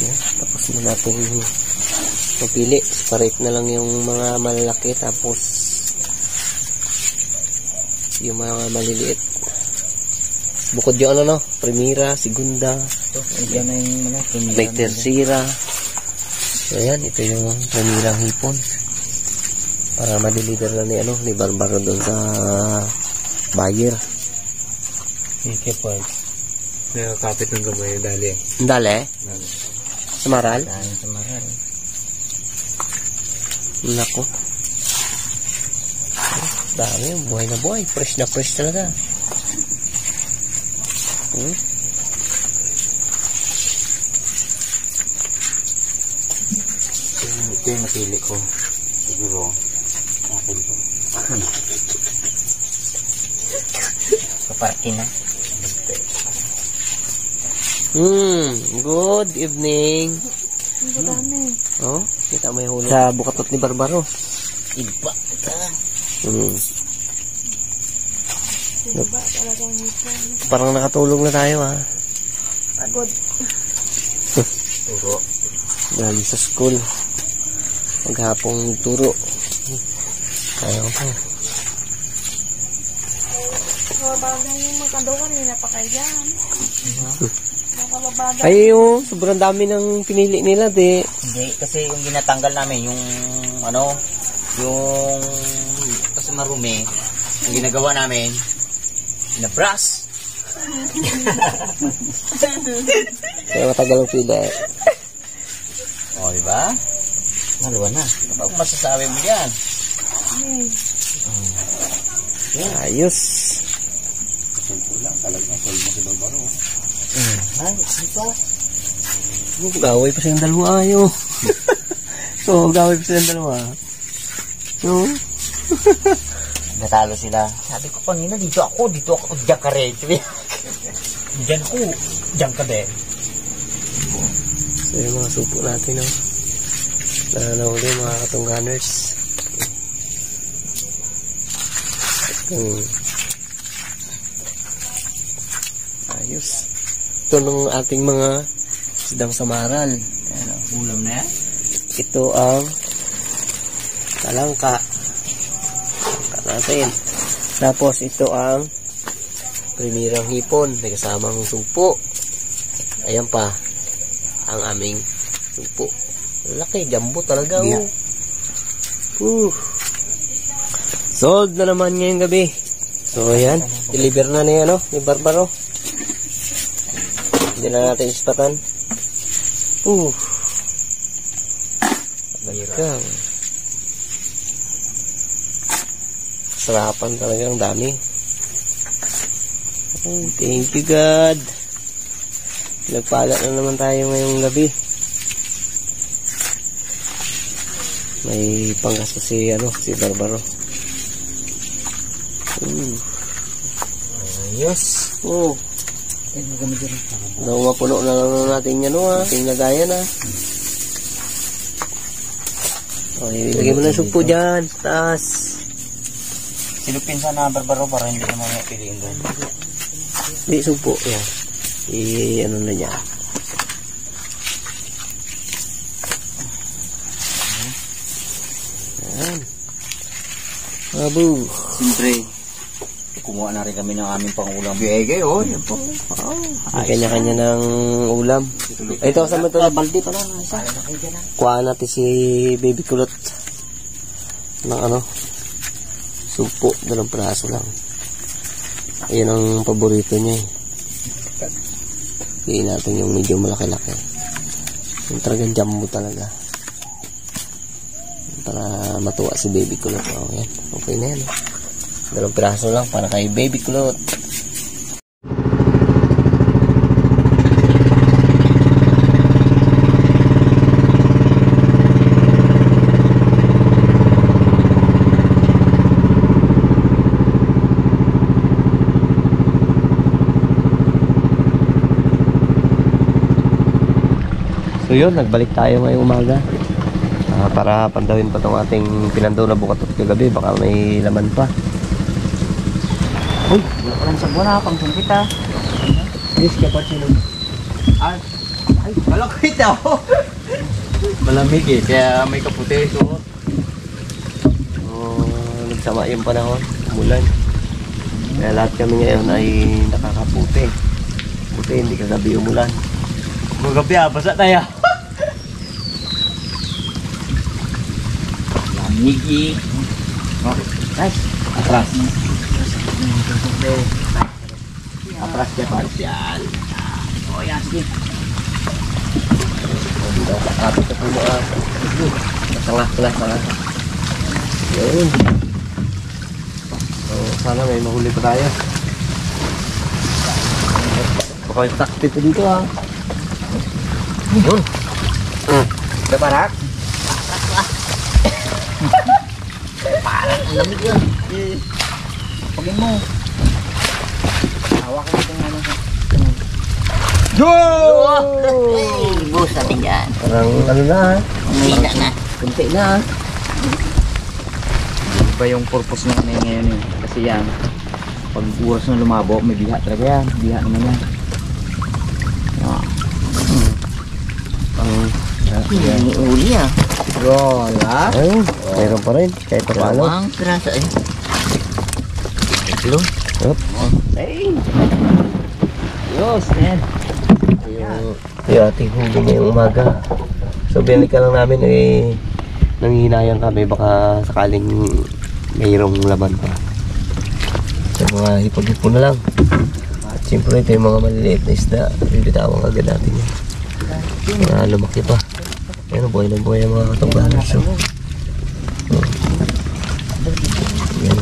Ayan, tapos na natin mapili. Separate na lang yung mga malalaki, tapos yung mga maliliit. Bukod yung ano, no? Primera, segunda. Yan na yung mga primera. May tercera. So, ayan, ito yung primerang hipon. Para ma-deliver na ni Barbaro doon sa buyer. Okay, po. Nakakapit ng gamay yung dali. Dali? Sa Maral? Sa Maral. Nako. Dami, buhay na buhay. Fresh na fresh talaga. Ito yung napili ko. Siguro, akin to. Kaparkin na. Good evening. Dami. Oh, kita mo yung huli sa bukatot ni Barbaro. Iba ka. Iba talagang hipon. Parang nakatulog na tayo, ha. Pagod. Turo. Galing sa school. Maghapong turo. Kaya ko pa. Mababagay yung mga kandukan, hindi napakayan. Makababagay. Ay, sobrang dami ng pinili nila, de. Hindi, kasi yung ginatanggal namin, yung ano, yung kasi marumi, yung ginagawa namin, na brush. Kaya matagal ang pila, eh. O, diba? Maluwa na. Kapag masasabi mo yan. Ayos. Simple lang, talagang solve mo si Barbaro. Ay, ito. Gaway pa silang dalawa, ayo. So, gaway pa silang dalawa. So, Natalo sila. Sabi ko kanina, dito ako, diyan ka rin. Diyan ko, diyan ka din. so yung mga supo natin, no? Nanahuli mga katungganers. Ayos. Ito ng ating mga sidang samaral. Ulam na yan? Ito ang talangka. Natin. Tapos ito ang primerang hipon. May kasamang sumpo. Ayan pa ang aming sumpo. Laki, jumbo talaga. Yeah. Sold na naman ngayong gabi. So ayan, deliver na ni Barbaro. Hindi na natin ispatan. Talagang sarapan talaga, ang dami. Thank you God. Nagpala na naman tayo ngayong gabi. May panggasto si Barbaro. Ayos. Mapuno na lang natin yan, ating lagayan, ilagay mo na sumpo dyan sa taas. Silupin sana Barbaro para hindi naman piliin doon. Hindi, sumpo yan. Ano na niya. Yan. Abu. Siyempre, kumuha na rin kami ng aming pangulam. Biyege, yan po. May kanya-kanya ng ulam. Ito, kasama ito. Baldi pa lang. Kuhaan natin si Baby Kulot ng sumpo, 2 praso lang. Ayan ang paborito niya, Piliin natin yung medyo malaki-laki. Yung talagang jumbo talaga. Para matuwa si Baby Kulot. Yan. Okay na yan. 2 praso lang para kay Baby Kulot. So yun, nagbalik tayo ngayong umaga para pandawin pa itong ating pinandaw na bukatot kagabi. Baka may laman pa. Uy, wala pa lang sa buwan pang sumpit Yes, cappuccino. Ay, wala. Kala ko ito. Malamig eh, kaya may kaputi ito. Nagsama yung panahon, umulan. Kaya lahat kami ngayon ay nakakaputi. Puti, hindi kagabi umulan. Magabi basa tayo. Lamig eh. Okay, guys. Atras. Atras ka parcial. Oh, yan, sige. Kapit sa puno Tanga. Yun. So, sana may mahuli pa tayo. Baka may sakti pa dito ha. Yun. Daparak. Parang ang lamig yun. Pagin mo. Hawak ko itong ano. Go! Hey, bus natin yan. Parang ano na ha. Umina na. Kunti na ha. Iba yung purpose namin ngayon eh. Kasi yan, pag oras na lumabo, may biha talaga yan. Biha naman yan. Yung uli ah. Rola. Ay, meron pa rin. Kahit pa paano. Dalawang piraso eh. Tatlo. Yup. Hey! Yos, man. Yung ating huli ngayong umaga. So binalikan lang namin eh, nanghihinayang kami baka sakaling mayroong laman pa. So mga hipag-hipon na lang. At siyempre ito yung mga maliliit na isda. Bibitawang agad natin yan. Mga lumaki pa. Ayan, buhay na buhay ang mga katambahan. So, yan.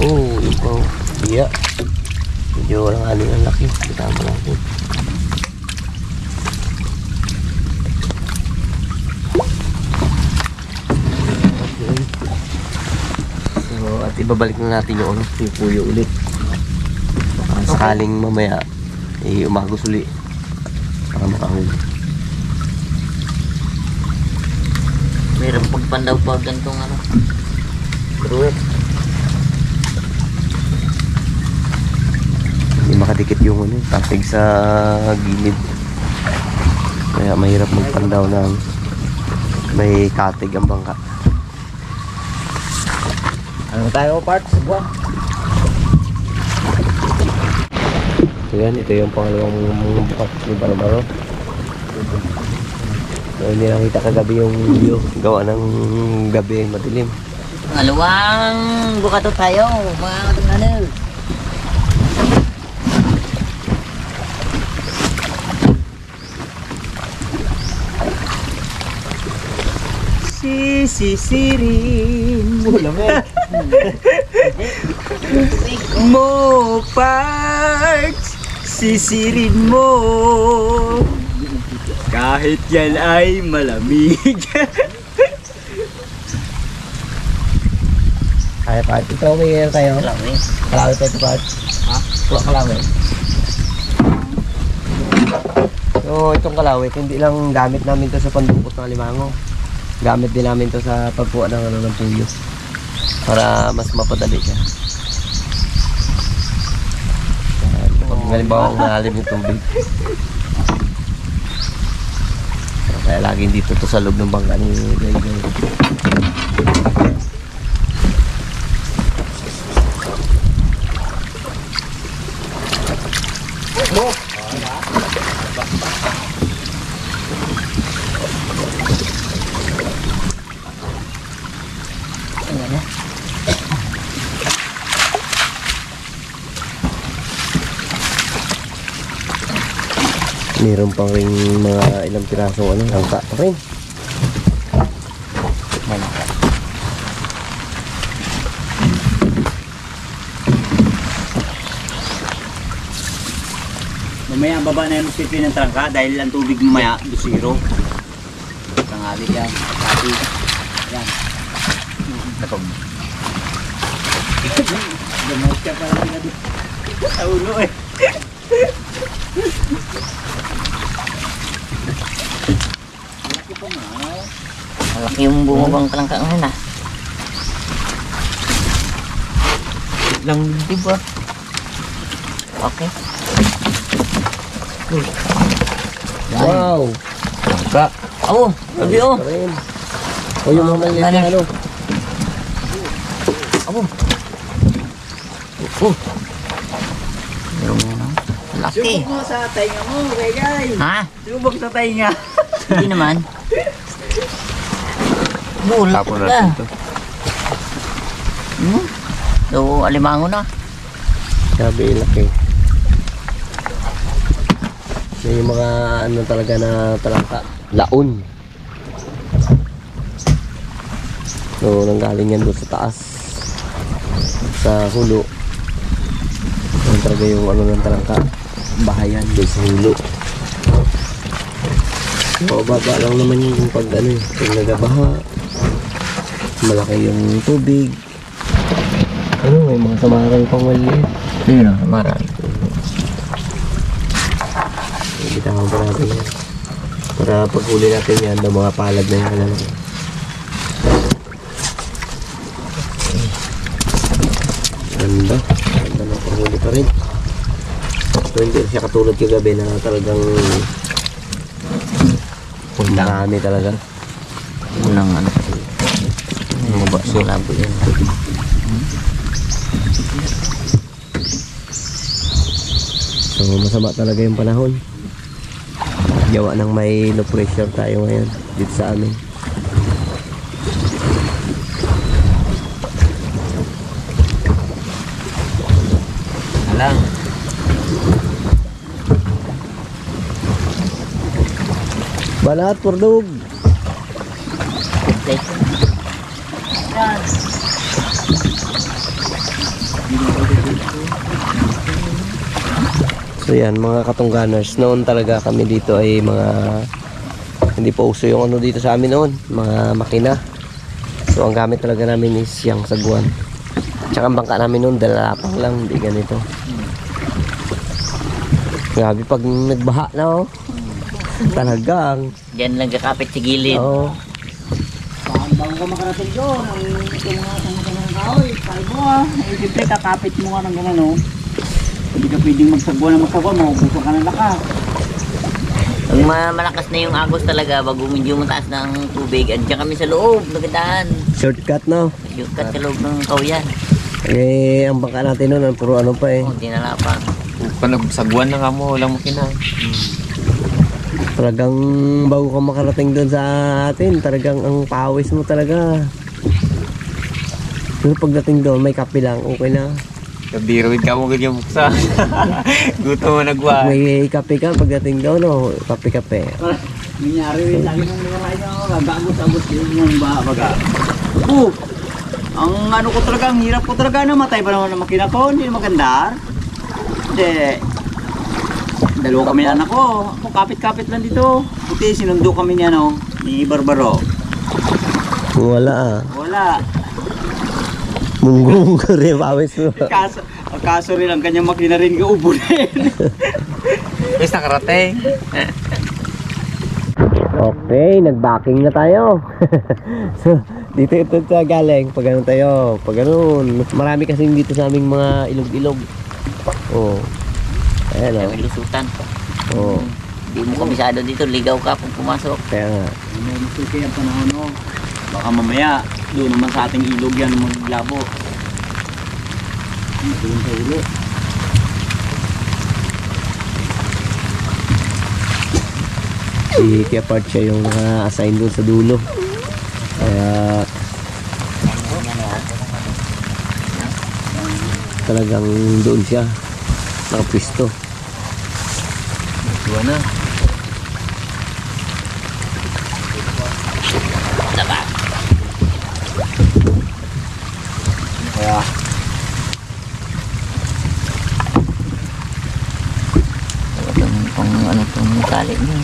Oh, ikaw. Iya. Medyo walang aling ang laki. Kita mo lang po. So, at ibabalik na natin yung puyo ulit. Baka sakaling mamaya umagos uli para makahuli. Meron pagpandaw pa gantong ano. Truet. Hindi makadikit yung tasig sa gilid. Kaya mahirap magpandaw ng may katig ang bangka. Ano tayo part sa buwan? So yan, ito yung pangalawang bukat ni Barbaro. So hindi nakita kagabi yung video. Gawa ng gabi, madilim. Pangalawang bukato tayo, mga katunganan. Sisirin mo parts, sisirin mo kahit yan ay malamig. Kaya part, ito okay tayo. Kalawit tayo part. Ha? Kalawit. So itong kalawit, hindi lang gamit namin to sa pandukot ng alimango. Gamit din namin to sa pagkuha ng ng puyo para mas mapadali siya. Pag halimbawa malalim yung tubig, kaya laging dito to sa loob ng bangka ni Gay. Meron pang ring mga ilang piraso langka pa rin. Mamaya ang baba na yung sipin ng trangka dahil ang tubig mamaya dusiro. Tangali yan. Sabi. Yan. Napag. Gamot ka pa lang na doon. Sa ulo eh. Malaki pa nga. Malaki yung bumabang kalangka ngayon ah. Lang diba? Okay. Wow! Kalangka. Oh, sabi oh. O yung mga maliit na ano. Oh. Oh. Meron mo na. Laki. Subok mo sa tainga mo, Gay. Ha? Subok sa tainga. Hindi naman. Bulat ka. So, alimango na. Sabi, laki. May mga ano talaga na talangka. Laon. So, nanggaling yan doon sa taas. Sa hulo. Yan talaga yung ano ng talangka. Bahayan doon sa hulo. Baba lang naman yung pag ano eh. Pag nagabaha. Malaki yung tubig. Ano, may mga samarang pang maliit. Yun na, marami. Bitawan pa natin yan. Para pag huli natin yan, ng mga palad na yan. Ano. Ganda. Ganda ng panghuli pa rin. So, hindi siya katulad kagabi na talagang marami talaga. Unang ano. Mababa sa labo yun. So masama talaga yung panahon. Gawa ng may low pressure tayo ngayon dito sa amin. Alang. Balat, purdog. So yan mga katungganers, noon talaga kami dito ay mga hindi pa uso yung ano dito sa amin noon, mga makina. So ang gamit talaga namin is yung sagwan. Tsaka ang bangka namin noon dalalapang lang, hindi ganito. Grabe pag nagbaha na oh. Talagang Diyan lang kakapit sa gilid. oo. Bago ka makarating doon, ang mga tanga-tanga ng kahoy, kaya mo ah. Eh, siyempre, kakapit mo nga ng gano'n, no? Hindi ka pwedeng magsagwa na magsagwa, mahubusan ka ng lakas. Pag malakas na yung agos talaga, bago medyo mataas ng tubig, andyan kami sa loob, nagandaan. Shortcut no. Yung kat sa loob ng kauyan. Eh ang bangka natin noon puro ano pa eh. Oh, dinalapang. Sagwan na nga mo, walang makina. Talagang bago ka makarating doon sa atin, talagang ang pawis mo talaga. Pero pagdating doon, may kape lang, okay na. Kabirowid ka mo ganyan buksa. Gusto mo nagwa. May kape ka pagdating doon, no? Kape-kape. Nangyari rin, lagi nang nawaray na ako, gagagos-agos yun yung baga. Oh! Ang ano ko talaga, ang hirap ko talaga, namatay pa naman ang makina ko, hindi na maganda. Hindi. Dalawa kami anak ko. Ako kapit-kapit lang dito. Buti sinundo kami ni ano, ni Barbaro. Wala ah. Wala. Munggong ka rin, pawis mo. Kaso rin ang kanyang makina rin gaubo rin. Is nakarating. Okay, nag-backing na tayo. So, dito ito galing. Pag ganun tayo, pag ganun. Marami kasi dito sa aming mga ilog-ilog. Oh. Ayan May o. lusutan. Oh. Hindi mo komisado dito, ligaw ka pag pumasok. Kaya nga. May suki ang panahon no. Baka mamaya, doon naman sa ating ilog yan maglabo. Doon sa ulo. Si Kuya Part siya yung assign doon sa dulo. Kaya talagang doon siya nakapwisto. Duwa na. Kaya, Pang ano itong tali niya.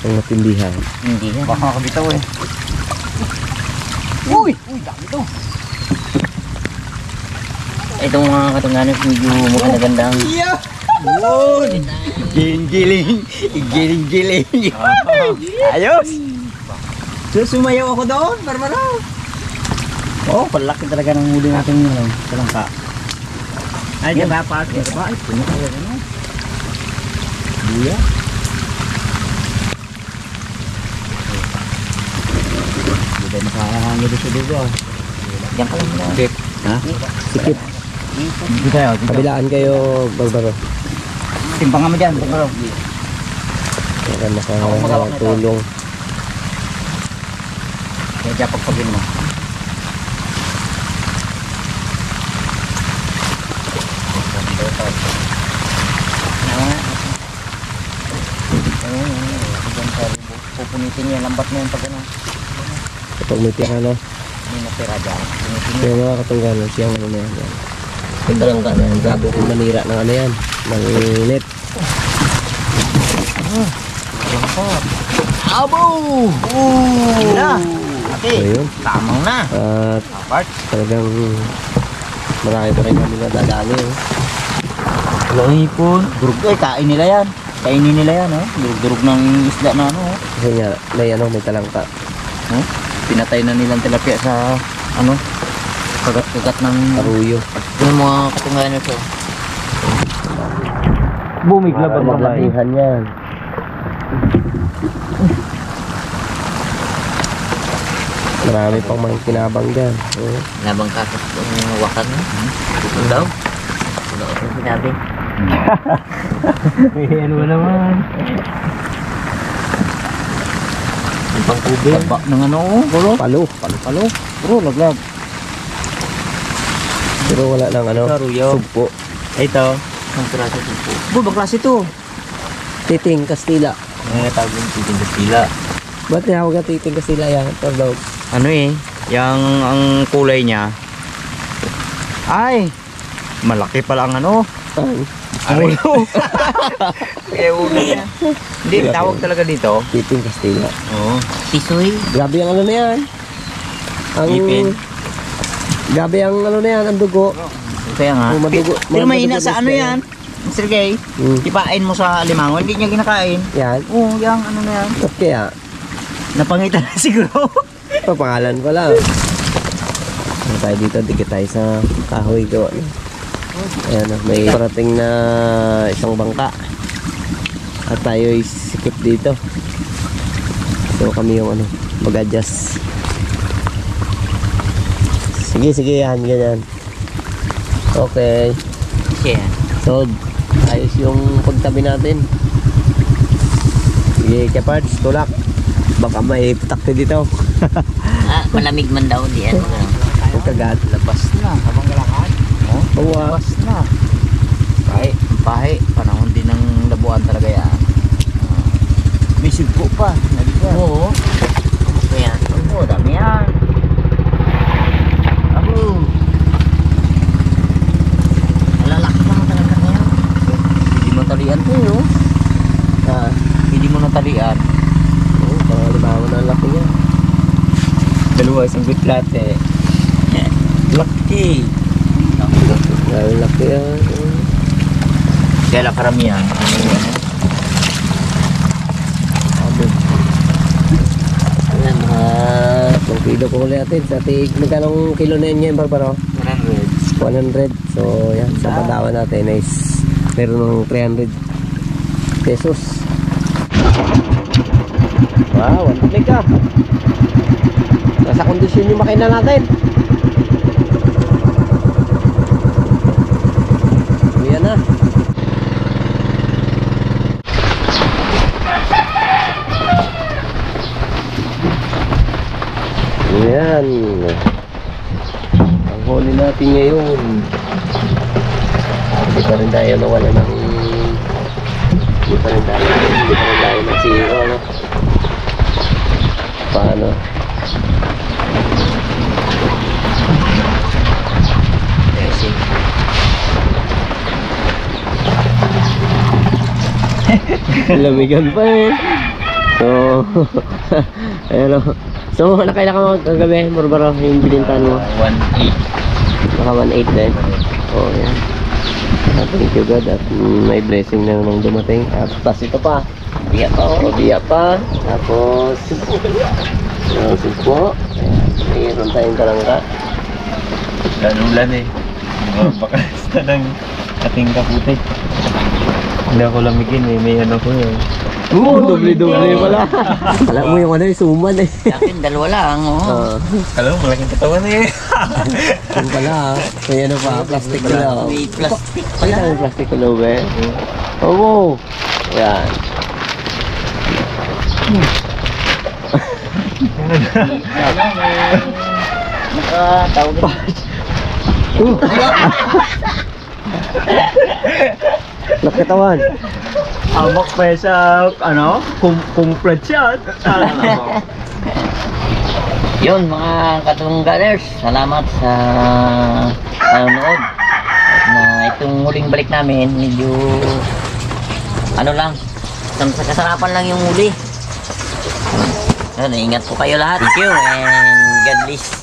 Ang natindihan. Hindi yan. baka makabitaw eh. Uy! Uy, dami to. Itong mga katunganan medyo magandang. Yeah! Yun! Giling-giling! Giling-giling! Ayos! Sumayaw ako doon, Barbara. Oh, palaki talaga ng huli natin ngayon. Talangka. Ay, diba pa? Diba? Ay, puno ka yan, ano? Buya. Hindi tayo makahangin doon sa dugo. Diyan ka lang muna. Ha? Sikip. Hindi tayo. Kabilaan kayo, Barbaro. Timpangan mo dyan, Barbaro. Para makatulong. Kaya dyan pagpagin mo. Pupunitin niya, lambat mo yung pag ano. Kapag may tira na, May natira dyan. Pupunitin niya. kaya mga katunggalan siyang ano na yan. Ganda lang ka na yan. Grabe kung manira ng ano yan. Ng net. Abo! Na! Okay. So yun. Tamang na. At Apart. talagang marami pa rin kami nadadali. Walang hipon. Durug. Ay, kain nila yan. Kainin nila yan, oh. Durug-durug ng isda na ano, oh. Kasi nga, may talangka. Oh, pinatay na nilang tilapia sa ano, kagat-kagat ng Aruyo. Yung mga katungayan nito. bumigla ba mga Maglalihan yan. Marami pang mga kinabang dyan. Oh. Nabang kakot yung wakan mo. Ano daw? Ano ako sinabi? ano ba naman? Yung pangkubing. Baba ng ano, oh, bro. Palo. Palo. Bro, laglag. Pero wala nang ano. Karuyaw. Sugpo. Ito. Ang piraso dito. Bro, baklas ito. Titing Kastila. May tawag yung titing pila. Ba't tinawag na Titing Kastila yan? Ito daw. Ano yung ang kulay niya. Ay, malaki pala ang ano. Ay, Ulo. Kaya ulo niya. Hindi, tawag talaga dito. Titing Kastila. Oo. Tisoy. Grabe ang ano na yan. Ang... Ipin. Grabe ang ano na yan, ang dugo. Kaya nga. Oh, madugo- Pero may madugo sa na ano siya. yan? Mr. Gay, Hmm. ipain mo sa limango, hindi niya kinakain. Yan. Oo, yung ano na yan. Ba't kaya? Napangitan na siguro. Ito, pangalan pala. Ano tayo dito? Dikit tayo sa kahoy ko. Ayan, may parating na isang bangka. At tayo sikip dito. So kami yung ano, mag-adjust. Sige, yan, ganyan. Okay. Yeah. So, ayos yung pagtabi natin. Sige, Kepards, tulak. Baka may patakti dito. Malamig man daw diyan. Huwag kagat. Labas na, habang galakad. Oh, Oo, ah. labas na. Pahe, panahon din ng labuan talaga yan. May sugpo pa. Oo. Ano yan? Oo, dami yan. Abo. Malalaki naman talaga na yan. Hindi mo talian to, oh. Ah, Hindi mo natalian. oo, parang limawan na ang laki niya. Dalawa, isang gutlate. Laki. Ang laki yan. Kaya lang karamihan. Ayan, mga 2 kilo ko ulit natin. Sa tig, magkanong kilo na yun ngayon, Barbaro? 100. So, yan, sa padawan natin is meron ng 300 pesos. Wow, ang tiglig ka. Nasa kondisyon yung makina natin. Yan na. Yan. Ang huli natin ngayon. Hindi pa rin tayo nawala ng... Hindi pa rin tayo ng zero, ano? Paano? Lamigan pa eh. So, ayan o. So, nakailan ka mo kagabi, Barbaro, yung binintan mo? 1.8. Naka 1.8 din. Oh, yan. Thank you God at may blessing na namang dumating. At plus ito pa. Biya pa oh. Biya pa. Tapos, So po, mayroon tayong talangka. Lanulan eh. Baka ng ating kaputik. Hindi ako lamigin eh. May ano ko yun. Doble-doble pala. Alam mo yung ano yung suman eh. Sa akin, dalawa lang, oh. Alam mo, malaking katawan eh. Yung pala, may ano pa, plastic na. May plastic Pakita mo yung plastic na ba eh. Oo. Yan. Nakatawag na. Nakatawan. Amak pa sa, ano, complete siya. Yun, mga katunggalers, salamat sa nanonood. Na itong huling balik namin, medyo ano lang, sa kasarapan lang yung huli. Yun, ingat po kayo lahat. Thank you and God bless.